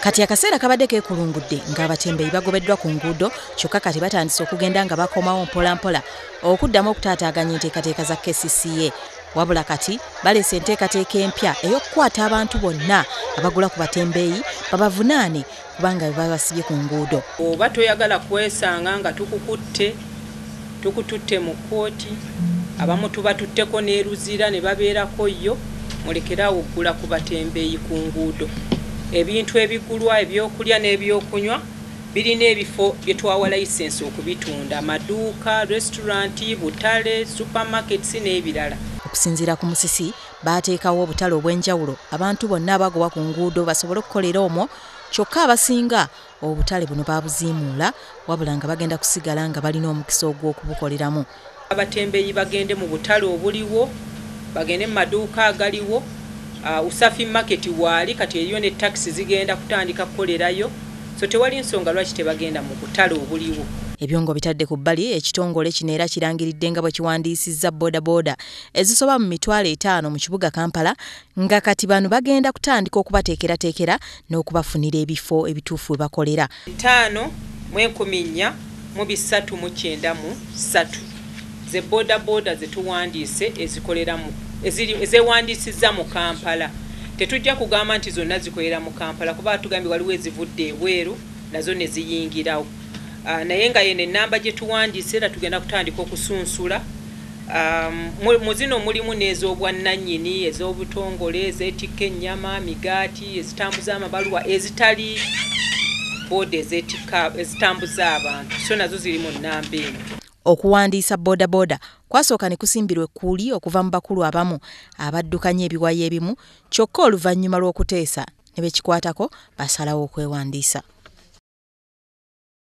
Kati akaseera kabadde keekulungudde ng'abatembeeyi bagobeddwa ku nguudo kyokka kati batandise okugenda nga bakomawo mpola mpola okuddamu okutaataaganya enteekateeka za Kcca. Wabula kati baleese enteekateeka empya ey'okukwata abantu bonna abagula ku batembeeyi babavunaane kubanga babasibye ku nguudo. Oba toyagala kwesanga nga tukututte mu kkooti, abamu tubatutteko n'eruzira ne babeerako yo, mulekerawo okugula ku batembeeyi ku nguudo. Ebintu ebigulwa ebyokulya n'ebyokunywa birina ebifo bye twawa layisensi okubitunda: amaduuka, restauranti, butale, supermarkets n'ebirala. Okusinziira ku musisi baateekawo obutale obw'enjawulo abantu bonna abagobwa ku nguudo basobole okukolera omwo, kyokka abasinga obutale buno baabuziimuula wabula nga bagenda kusigala nga balina omukisa ogw'okubukoleramu. Abatembeeyi bagende mu butale obuliwo, bagende mu maduuka agaliwo. Usafi market waali kati eriyo ne taxi zigenda kutandika kukolerayo, so tewali nsonga lwaki tebagenda mu butale obuliwo. Ebyo ngo bitadde ku bbali, ekitongole kino era kirangiridde nga bwe kiwandiisizza boodabooda ezisoba mu mitwalo 5 mu kibuga Kampala, nga kati bano bagenda kutandika okubateekerateekera n'okubafunira ebifo ebituufu we bakolera. 5,493 ze boodabooda ze tuwandiise ezikoleramu ezewandiisizza mu Kampala. Tetujja kugamba nti zonna zikolera mu Kampala kuba tugambye waliwo ezivudde ebweru nazo ne ziyingirawo. Naye nga yene ennamba gye tuwandiise era tugenda kutandika okusunsula. Mu zino mulimu n'ez'obwannannyini, ez'obutongole, ez'etikka ennyama, migaati, ezitambuza amabaluwa, ezitali booda ezitambuza abantu, so nazo ziri mu nnamba eno. Okuwandiisa boodabooda kwasooka ne kusimbirwa ekkuuli okuva mu bakulu abamu abaddukanya ebiwayi ebimu, kyokka oluvannyuma lw'okuteesa ne bekikwatako basalawo okwewandiisa.